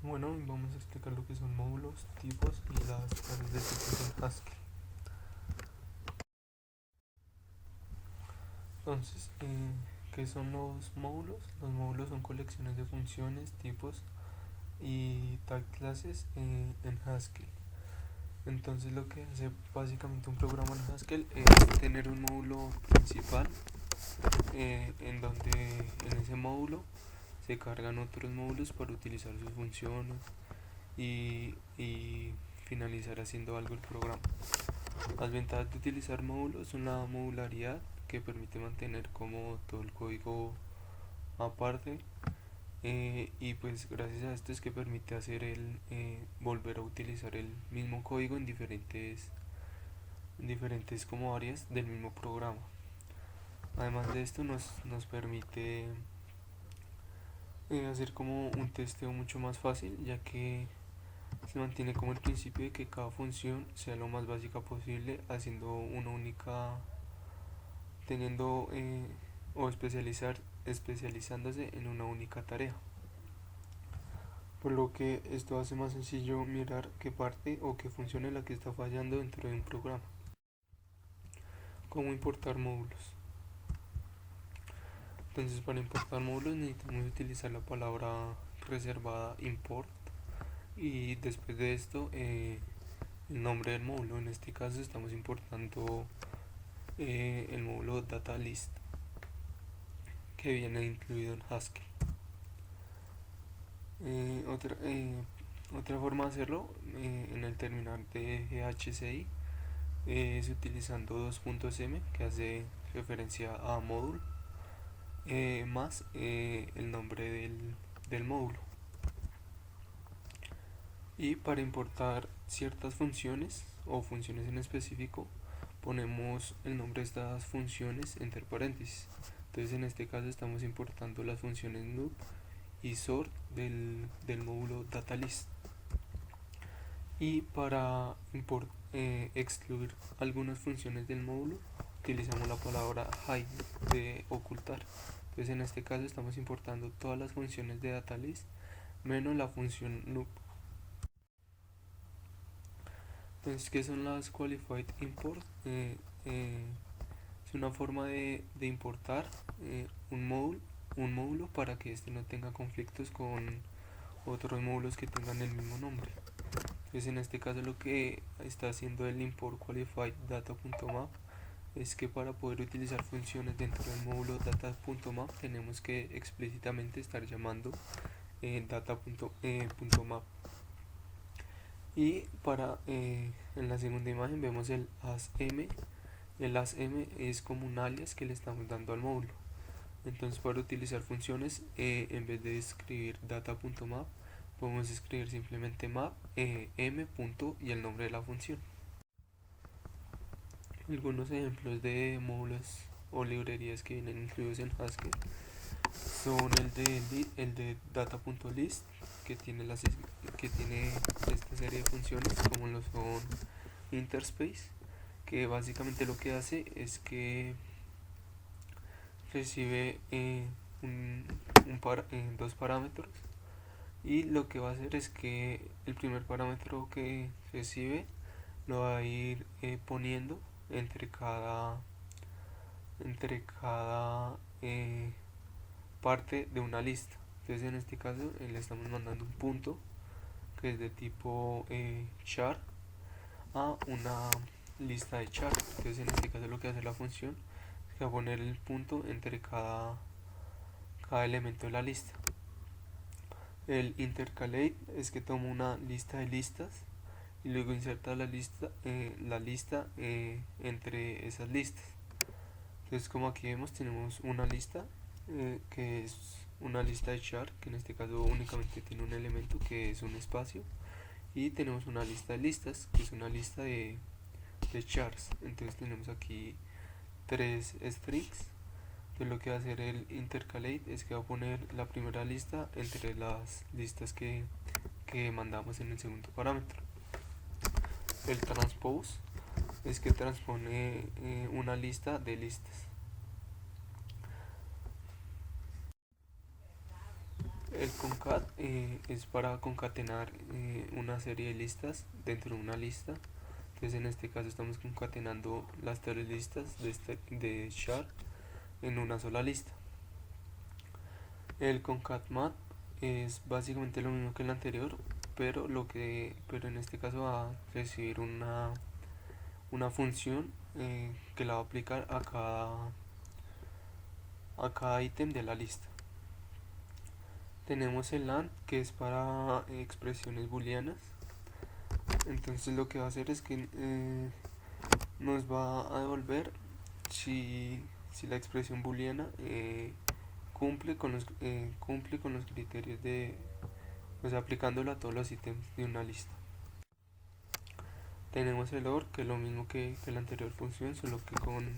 Bueno, vamos a explicar lo que son módulos, tipos y las clases de tipos en Haskell. Entonces, ¿qué son los módulos? Los módulos son colecciones de funciones, tipos y tag clases en Haskell. Entonces, lo que hace básicamente un programa en Haskell es tener un módulo principal en donde en ese módulo se cargan otros módulos para utilizar sus funciones y finalizar haciendo algo el programa. Las ventajas de utilizar módulos son la modularidad, que permite mantener como todo el código aparte, y pues gracias a esto es que permite hacer el volver a utilizar el mismo código en diferentes como áreas del mismo programa. Además de esto nos permite hacer como un testeo mucho más fácil, ya que se mantiene como el principio de que cada función sea lo más básica posible, haciendo una única, teniendo o especializándose en una única tarea. Por lo que esto hace más sencillo mirar qué parte o qué función es la que está fallando dentro de un programa. ¿Cómo importar módulos? Entonces, para importar módulos necesitamos utilizar la palabra reservada import, y después de esto el nombre del módulo. En este caso estamos importando el módulo datalist, que viene incluido en Haskell. Eh, otra, eh, Otra forma de hacerlo en el terminal de GHCI es utilizando 2.m, que hace referencia a módulo, más el nombre del módulo. Y para importar ciertas funciones o funciones en específico, ponemos el nombre de estas funciones entre paréntesis. Entonces en este caso estamos importando las funciones NUP y sort del módulo datalist. Y para excluir algunas funciones del módulo utilizamos la palabra hide, de ocultar. Entonces en este caso estamos importando todas las funciones de datalist menos la función NUP. Entonces, ¿qué son las qualified import? Es una forma de importar un módulo para que este no tenga conflictos con otros módulos que tengan el mismo nombre. Entonces en este caso lo que está haciendo el import qualified data.map es que para poder utilizar funciones dentro del módulo data.map tenemos que explícitamente estar llamando data.map. Y para en la segunda imagen vemos el asm. El asm es como un alias que le estamos dando al módulo. Entonces, para utilizar funciones, en vez de escribir data.map, podemos escribir simplemente map m. Y el nombre de la función. Algunos ejemplos de módulos o librerías que vienen incluidos en Haskell son el de data.list, que tiene esta serie de funciones, como lo son interspace, que básicamente lo que hace es que recibe dos parámetros, y lo que va a hacer es que el primer parámetro que recibe lo va a ir poniendo entre cada parte de una lista. Entonces en este caso le estamos mandando un punto que es de tipo char a una lista de char. Entonces en este caso lo que hace la función es que va a poner el punto entre cada elemento de la lista. El intercalate es que toma una lista de listas y luego inserta la lista entre esas listas. Entonces, como aquí vemos, tenemos una lista que es una lista de char, que en este caso únicamente tiene un elemento que es un espacio, y tenemos una lista de listas, que es una lista de chars. Entonces tenemos aquí tres strings. Entonces lo que va a hacer el intercalate es que va a poner la primera lista entre las listas que mandamos en el segundo parámetro. El transpose es que transpone una lista de listas. El concat es para concatenar una serie de listas dentro de una lista. Entonces en este caso estamos concatenando las tres listas de char en una sola lista. El concat-mat es básicamente lo mismo que el anterior, pero en este caso va a recibir una función que la va a aplicar a cada ítem de la lista. Tenemos el AND, que es para expresiones booleanas. Entonces lo que va a hacer es que nos va a devolver si la expresión booleana cumple con los criterios pues aplicándolo a todos los ítems de una lista. Tenemos el OR, que es lo mismo que la anterior función, solo que con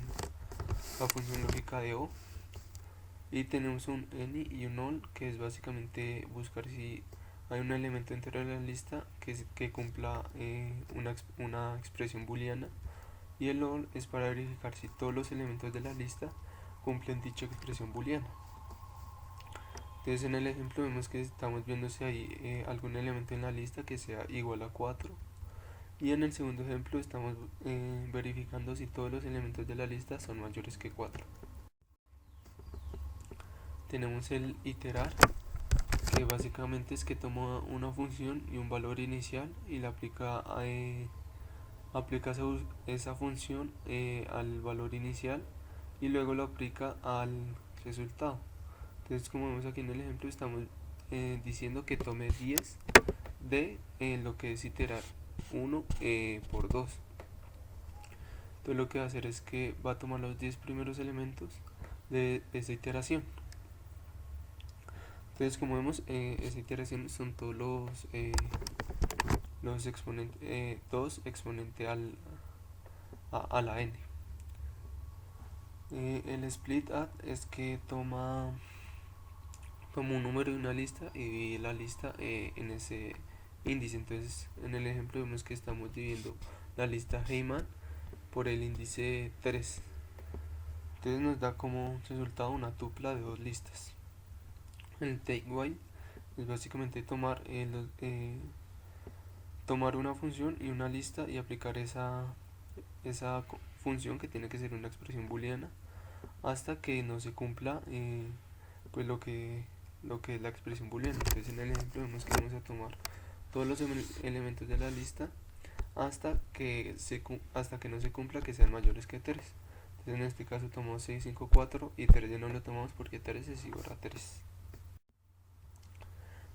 la función lógica de O. Y tenemos un any y un all, que es básicamente buscar si hay un elemento entero de la lista que cumpla una expresión booleana. Y el all es para verificar si todos los elementos de la lista cumplen dicha expresión booleana. Entonces en el ejemplo vemos que estamos viendo si hay algún elemento en la lista que sea igual a 4. Y en el segundo ejemplo estamos verificando si todos los elementos de la lista son mayores que 4. Tenemos el iterar, que básicamente es que toma una función y un valor inicial y le aplica esa función al valor inicial y luego lo aplica al resultado. Entonces, como vemos aquí en el ejemplo, estamos diciendo que tome 10 de lo que es iterar 1 por 2. Entonces lo que va a hacer es que va a tomar los 10 primeros elementos de esa iteración. Entonces, como vemos, esa iteración son todos los exponentes, 2 exponente a la n. El split add es que toma un número de una lista y divide la lista en ese índice. Entonces en el ejemplo vemos que estamos dividiendo la lista Heyman por el índice 3. Entonces nos da como resultado una tupla de dos listas. El take while es básicamente tomar una función y una lista y aplicar esa función, que tiene que ser una expresión booleana, hasta que no se cumpla pues lo que es la expresión booleana. Entonces en el ejemplo vemos que vamos a tomar todos los elementos de la lista hasta que no se cumpla que sean mayores que 3. Entonces en este caso tomamos 6, 5, 4 y 3 ya no lo tomamos porque 3 es igual a 3.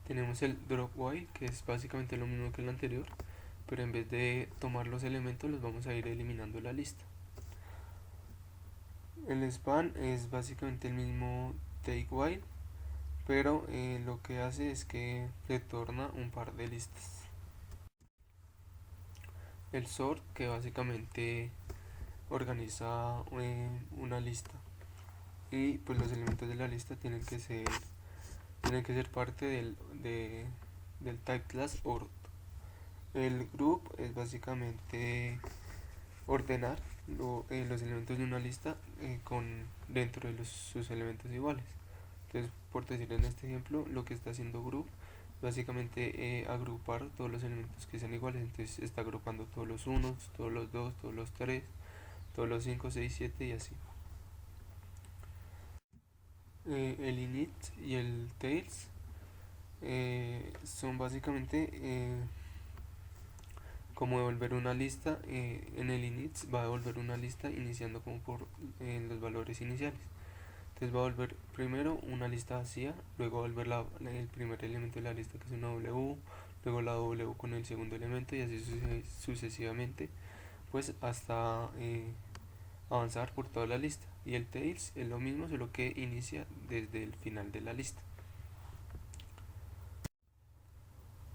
Tenemos el drop while, que es básicamente lo mismo que el anterior, pero en vez de tomar los elementos los vamos a ir eliminando la lista. El span es básicamente el mismo take while, pero lo que hace es que retorna un par de listas. El sort, que básicamente organiza una lista y pues los elementos de la lista tienen que ser parte del type class ORT. El group es básicamente ordenar los elementos de una lista dentro de sus elementos iguales. Entonces, por decir en este ejemplo, lo que está haciendo group básicamente agrupar todos los elementos que sean iguales. Entonces está agrupando todos los 1, todos los 2, todos los 3, todos los 5, 6, 7 y así. El init y el tails son básicamente como devolver una lista. En el init va a devolver una lista iniciando como por los valores iniciales. Entonces va a volver primero una lista vacía, luego va a volver el primer elemento de la lista, que es una W, luego la W con el segundo elemento y así sucesivamente, pues hasta avanzar por toda la lista. Y el tails es lo mismo, solo que inicia desde el final de la lista.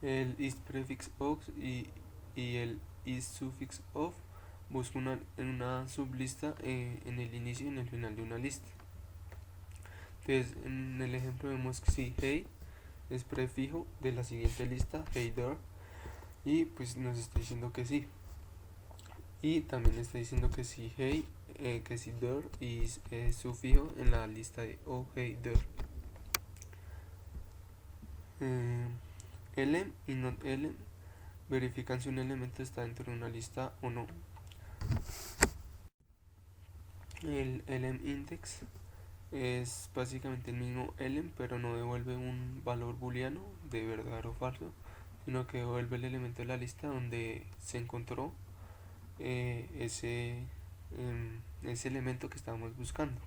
El isPrefix off y el isSuffix off busca una sublista en el inicio y en el final de una lista. Entonces en el ejemplo vemos que si hey es prefijo de la siguiente lista, hey there, y pues nos está diciendo que sí. Y también está diciendo que si hey, que si there y sufijo en la lista de oh hey there. eh, elem y not elem verifican si un elemento está dentro de una lista o no. El elem index es básicamente el mismo elem, pero no devuelve un valor booleano de verdadero o falso, sino que devuelve el elemento de la lista donde se encontró ese elemento que estábamos buscando.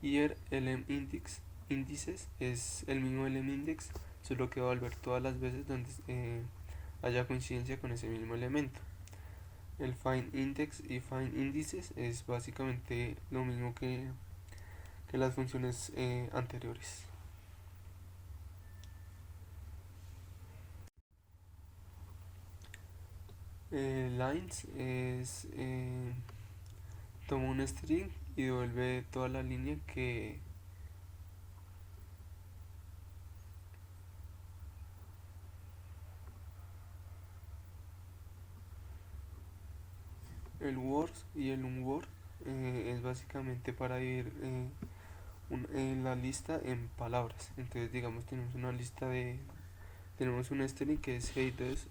Y el elem índices es el mismo elem index, solo que va a volver todas las veces donde haya coincidencia con ese mismo elemento. El find index y find índices es básicamente lo mismo que las funciones anteriores. Lines es toma un string y devuelve toda la línea que el word y el unword es básicamente para dividir en la lista en palabras. Entonces digamos tenemos una lista tenemos un string que es hey those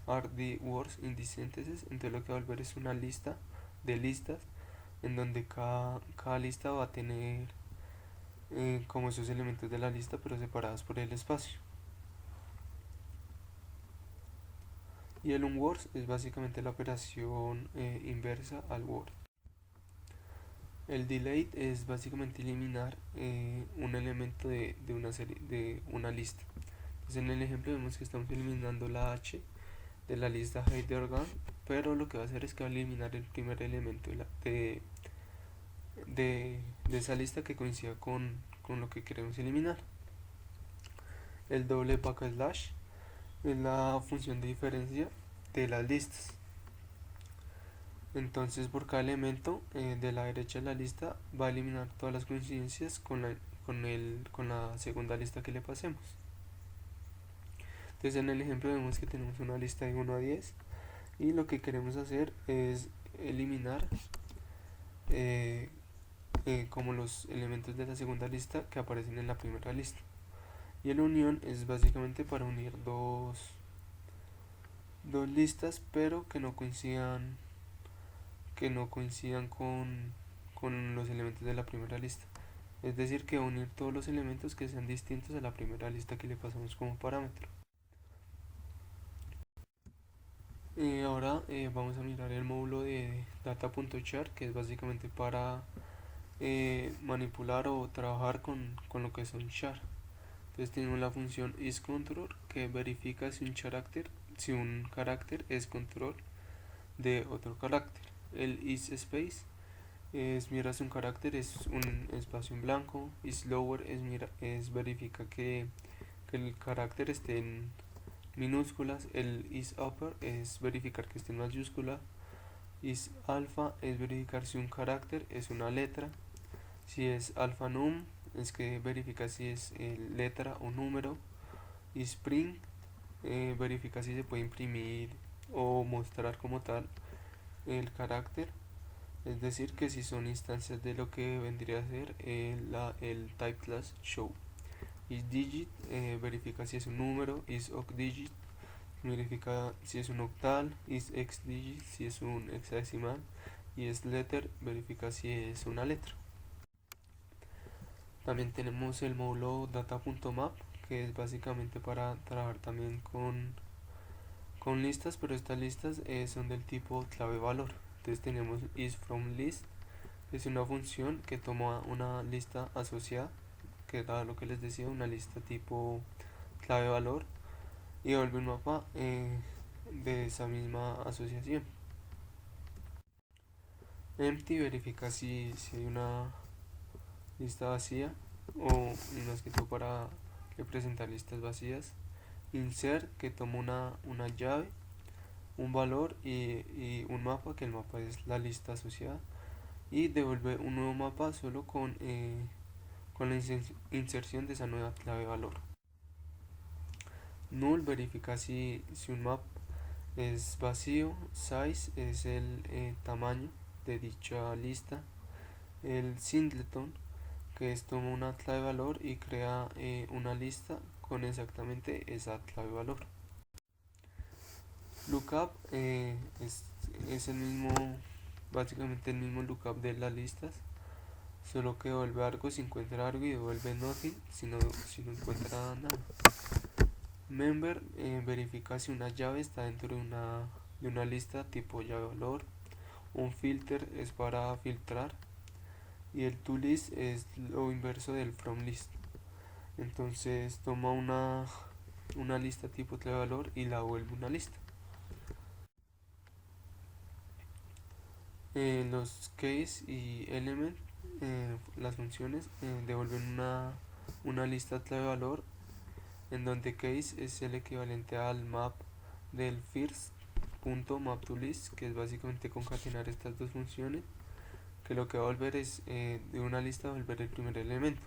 are the words in this sentences. Entonces lo que va a volver es una lista de listas en donde cada lista va a tener como esos elementos de la lista pero separados por el espacio. Y el unword es básicamente la operación inversa al word. El delete es básicamente eliminar un elemento de una serie, de una lista. Entonces en el ejemplo vemos que estamos eliminando la h de la lista HeiderGun, pero lo que va a hacer es que va a eliminar el primer elemento de esa lista que coincida con lo que queremos eliminar. El doble backslash es la función de diferencia de las listas. Entonces por cada elemento de la derecha de la lista va a eliminar todas las coincidencias con la segunda lista que le pasemos. Entonces en el ejemplo vemos que tenemos una lista de 1 a 10 y lo que queremos hacer es eliminar como los elementos de la segunda lista que aparecen en la primera lista. Y el unión es básicamente para unir dos listas pero que no coincidan con los elementos de la primera lista. Es decir, que unir todos los elementos que sean distintos a la primera lista que le pasamos como parámetro. Ahora vamos a mirar el módulo de data.char, que es básicamente para manipular o trabajar con lo que son char. Entonces tenemos la función isControl que verifica si un carácter es control de otro carácter. El isSpace es mira si un carácter es un espacio en blanco. IsLower es verifica que el carácter esté en minúsculas. El isUpper es verificar que esté en mayúscula. IsAlpha es verificar si un carácter es una letra. Si es alphanum es que verifica si es letra o número. IsPrint verifica si se puede imprimir o mostrar como tal el carácter, es decir que si son instancias de lo que vendría a ser el type class show. IsDigit verifica si es un número. IsOctDigit verifica si es un octal. IsHexDigit si es un hexadecimal. Y isLetter verifica si es una letra. También tenemos el módulo data.map, que es básicamente para trabajar también con listas, pero estas listas son del tipo clave valor. Entonces tenemos isFromList, que es una función que toma una lista asociada, que da lo que les decía, una lista tipo clave valor, y vuelve un mapa de esa misma asociación. Empty verifica si hay una lista vacía o más que todo para representar listas vacías. Insert que toma una llave, un valor y un mapa, que el mapa es la lista asociada, y devuelve un nuevo mapa solo con la inserción de esa nueva clave valor. Null verifica si un map es vacío. Size es el tamaño de dicha lista. El singleton que es toma una clave valor y crea una lista con exactamente esa clave valor. Lookup es el mismo, básicamente el mismo lookup de las listas, solo que devuelve algo si encuentra algo y devuelve nothing si no encuentra nada. Member verifica si una llave está dentro de una lista tipo llave valor. Un filter es para filtrar y el toList es lo inverso del fromList. Entonces toma una lista tipo clave valor y la vuelve una lista. Los case y element, las funciones devuelven una lista clave valor en donde case es el equivalente al map del first.mapToList, que es básicamente concatenar estas dos funciones, que lo que va a volver es de una lista volver el primer elemento.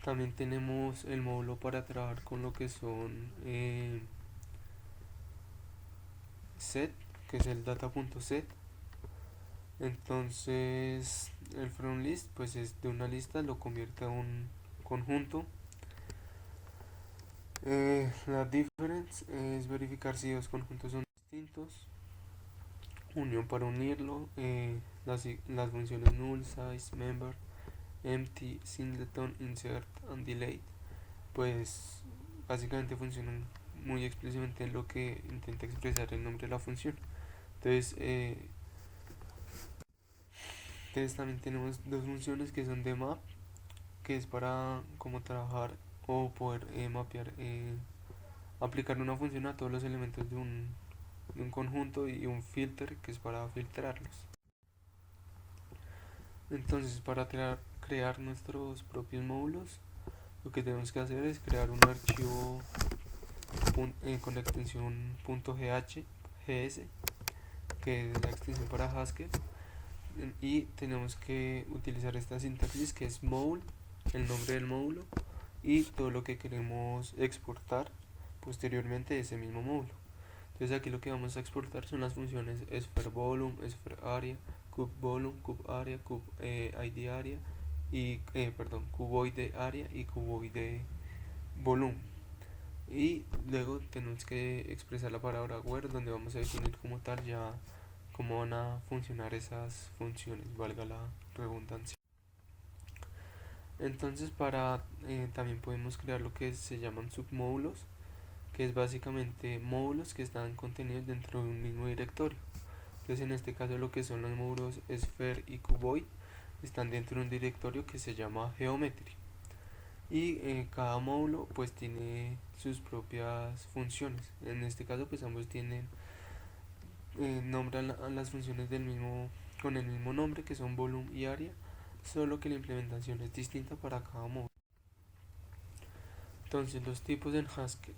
También tenemos el módulo para trabajar con lo que son set, que es el data.set. Entonces el fromList pues es de una lista, lo convierte a un conjunto. La difference es verificar si dos conjuntos son distintos. Unión para unirlo. Las funciones null, size, member, empty, singleton, insert and delete pues básicamente funcionan muy explícitamente en lo que intenta expresar el nombre de la función. Entonces también tenemos dos funciones que son de map, que es para como trabajar o poder mapear, aplicar una función a todos los elementos de un conjunto, y un filter que es para filtrarlos. Entonces para crear nuestros propios módulos, lo que tenemos que hacer es crear un archivo con la extensión .gs, que es la extensión para Haskell, y tenemos que utilizar esta sintaxis que es module, el nombre del módulo y todo lo que queremos exportar posteriormente de ese mismo módulo. Entonces aquí lo que vamos a exportar son las funciones sphere_volume, sphere_area, cube_volume, cube_area, cube_id_area y cuboid_area y cuboid_volume. Y luego tenemos que expresar la palabra where, donde vamos a definir como tal ya cómo van a funcionar esas funciones, valga la redundancia. Entonces también podemos crear lo que se llaman submódulos, que es básicamente módulos que están contenidos dentro de un mismo directorio. Entonces en este caso lo que son los módulos sphere y cuboid están dentro de un directorio que se llama geometry, y cada módulo pues tiene sus propias funciones. En este caso pues ambos tienen nombran a las funciones con el mismo nombre, que son volume y area, solo que la implementación es distinta para cada módulo. Entonces los tipos en Haskell,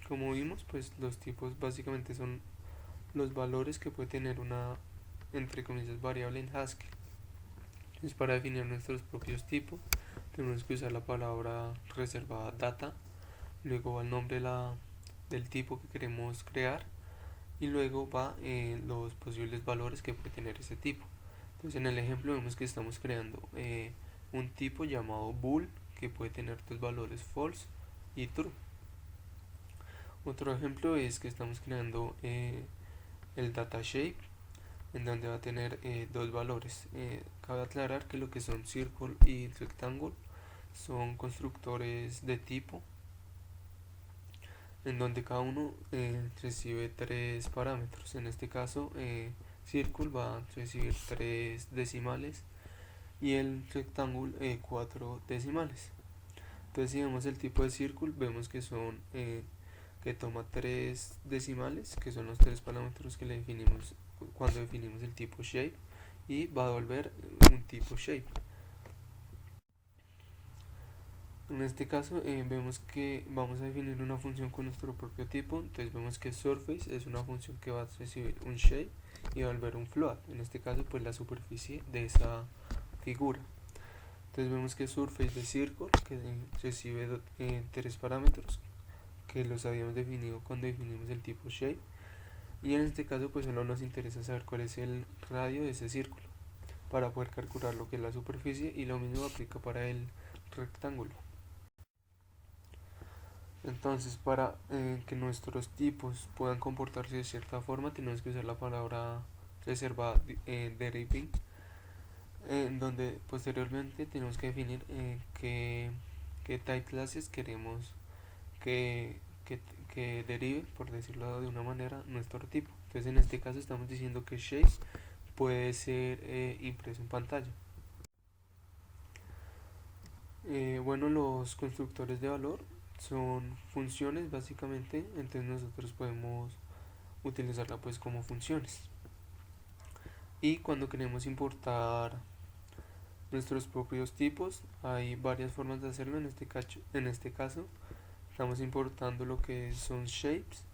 como vimos, pues los tipos básicamente son los valores que puede tener una, entre comillas, variable en Haskell. Entonces para definir nuestros propios tipos tenemos que usar la palabra reservada data, luego va el nombre del tipo que queremos crear, y luego va los posibles valores que puede tener ese tipo. Entonces en el ejemplo vemos que estamos creando un tipo llamado bool, que puede tener dos valores false y true. Otro ejemplo es que estamos creando el data shape, en donde va a tener dos valores. Cabe aclarar que lo que son circle y rectangle son constructores de tipo, en donde cada uno recibe tres parámetros. En este caso circle va a recibir 3 decimales y el rectángulo 4 decimales. Entonces si vemos el tipo de circle, vemos que son que toma 3 decimales, que son los 3 parámetros que le definimos cuando definimos el tipo shape, y va a devolver un tipo shape. En este caso vemos que vamos a definir una función con nuestro propio tipo. Entonces vemos que surface es una función que va a recibir un shape y va a volver un float, en este caso pues la superficie de esa figura. Entonces vemos que surface de circle, que recibe 3 parámetros que los habíamos definido cuando definimos el tipo shape, y en este caso pues solo nos interesa saber cuál es el radio de ese círculo. para poder calcular lo que es la superficie, y lo mismo aplica para el rectángulo. Entonces, para que nuestros tipos puedan comportarse de cierta forma, tenemos que usar la palabra reservada deriving, en donde posteriormente tenemos que definir qué type classes queremos que, que, que derive, por decirlo de una manera, nuestro tipo. Entonces, en este caso estamos diciendo que shape puede ser impreso en pantalla. Bueno, los constructores de valor son funciones básicamente, entonces nosotros podemos utilizarla pues como funciones. Y cuando queremos importar nuestros propios tipos, hay varias formas de hacerlo. En este caso estamos importando lo que son shapes,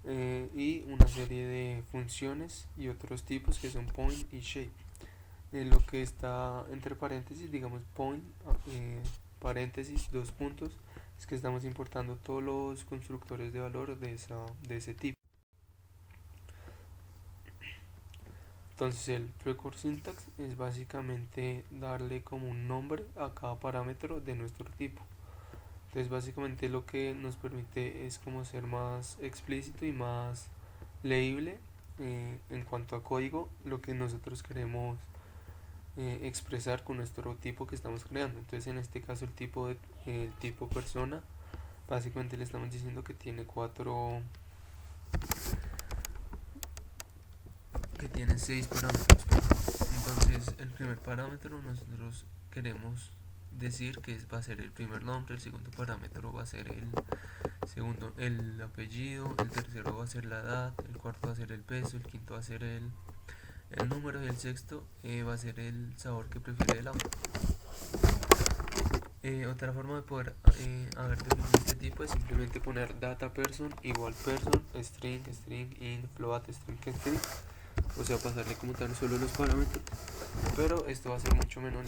y una serie de funciones y otros tipos que son point y shape. Lo que está entre paréntesis, digamos point, paréntesis, dos puntos, es que estamos importando todos los constructores de valor de ese tipo. Entonces el precore syntax es básicamente darle como un nombre a cada parámetro de nuestro tipo. Entonces básicamente lo que nos permite es como ser más explícito y más leíble en cuanto a código, lo que nosotros queremos expresar con nuestro tipo que estamos creando. Entonces en este caso el tipo persona, básicamente le estamos diciendo que tiene que tiene 6 parámetros. Entonces el primer parámetro nosotros queremos decir que va a ser el primer nombre, el segundo parámetro va a ser el apellido, el tercero va a ser la edad, el cuarto va a ser el peso, el quinto va a ser el número, y el sexto va a ser el sabor que prefiere el agua. Otra forma de poder haber definido este tipo es simplemente poner data person igual person, string, int, float, string, o sea, pasarle como tal solo los parámetros, pero esto va a ser mucho menos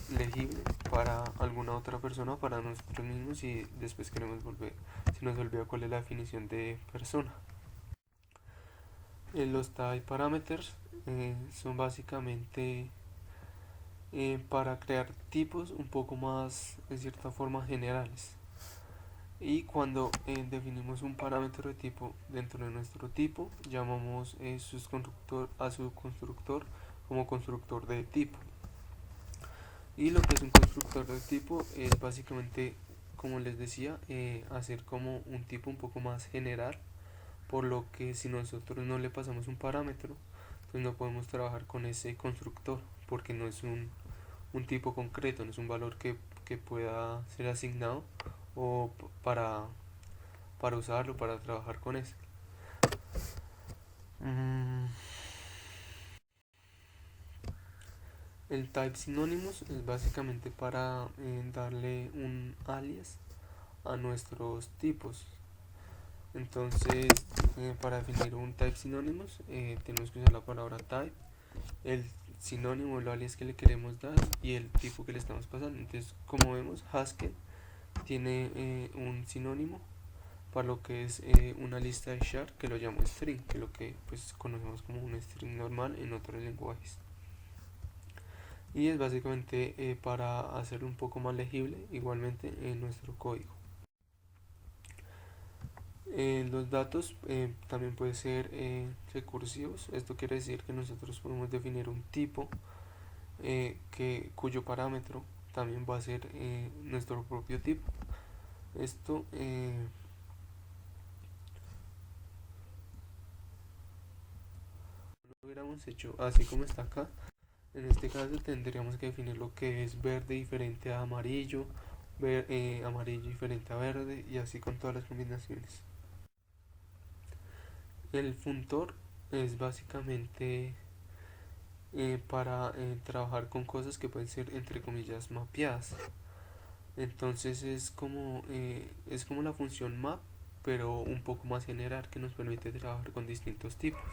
legible para alguna otra persona, para nosotros mismos, si después queremos si nos olvida cuál es la definición de persona. Los type parameters son básicamente para crear tipos un poco más, de cierta forma, generales. Y cuando definimos un parámetro de tipo dentro de nuestro tipo, llamamos a su constructor como constructor de tipo. Y lo que es un constructor de tipo es básicamente, como les decía, hacer como un tipo un poco más general, por lo que si nosotros no le pasamos un parámetro, pues no podemos trabajar con ese constructor, porque no es un tipo concreto, no es un valor que pueda ser asignado o para usarlo, para trabajar con eso. El type sinónimos es básicamente para darle un alias a nuestros tipos. Entonces, para definir un type sinónimos, tenemos que usar la palabra type, el sinónimo, el alias que le queremos dar y el tipo que le estamos pasando. Entonces, como vemos, Haskell tiene un sinónimo para lo que es una lista de char, que lo llamo string, que es lo que pues conocemos como un string normal en otros lenguajes. Y es básicamente para hacerlo un poco más legible igualmente en nuestro código. Los datos también pueden ser recursivos. Esto quiere decir que nosotros podemos definir un tipo cuyo parámetro también va a ser nuestro propio tipo. Esto lo hubiéramos hecho así como está acá. En este caso tendríamos que definir lo que es verde diferente a amarillo, amarillo diferente a verde, y así con todas las combinaciones. El funtor es básicamente para trabajar con cosas que pueden ser entre comillas mapeadas. Entonces es como la función map, pero un poco más general, que nos permite trabajar con distintos tipos.